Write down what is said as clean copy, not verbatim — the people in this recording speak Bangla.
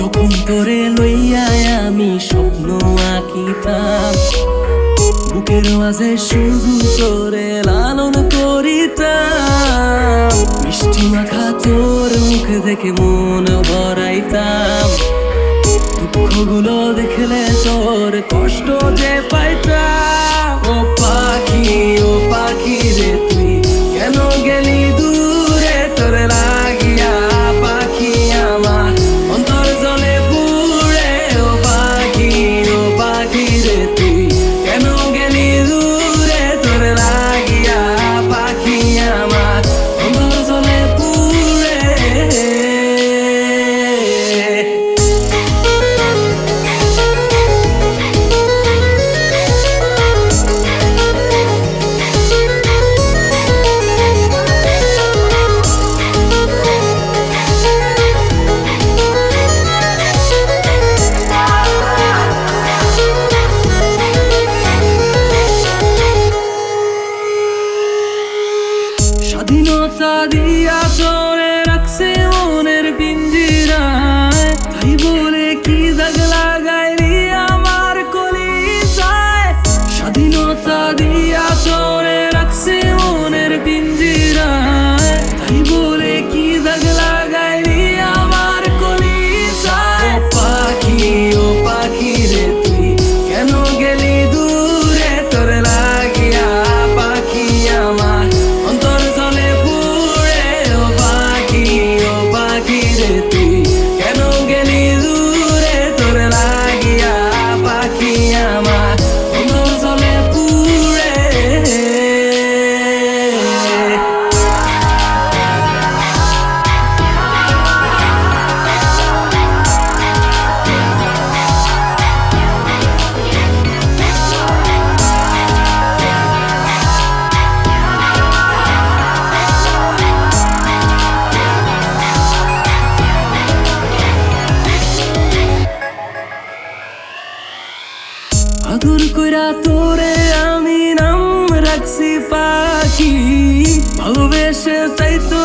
যখন তোরে লইয়া আমি স্বপ্ন আঁকিতাম, বুকের মাঝে শুধু তোরে লালন করিতাম। মিষ্টি মাখা তোর মুখ দেখে মন ভরাইতাম, দুঃখগুলো দেখলে তোর কষ্ট যে পাইতাম। ও পাখি রে তুই কেন গেলি দূরে, তোরে লাগিয়া পাখি আমার অন্তর জলে পুড়ে। ও পাখি রে তুই কেন গেলি দূরে, তোরে লাগিয়া পাখি আমার অন্তর জলে পুড়ে। স্বাধীনতা দিয়া তোরে রাখছে মনের পিঞ্জিরায়, তাই বলে কি দাগ লাগাইলি আমার কলিজায়। স্বাধীনতা দিয়া তোরে রাখছে মনের পিঞ্জিরায়, তাই বলে কি দাগ লাগাইলি আমার কলিজায়। ও পাখি রে তুই কেন গেলি দূরে, তোরে লাগিয়া পাখি আমার অন্তর জলে পুড়ে। ও পাখি রে তুই কেন গেলি দূরে, তোরে লাগিয়া পাখি আমার অন্তর জলে পুড়ে। আদর কইরা তোরে আমি নাম রাখছি পাখি, ভালোবেসে তাই তো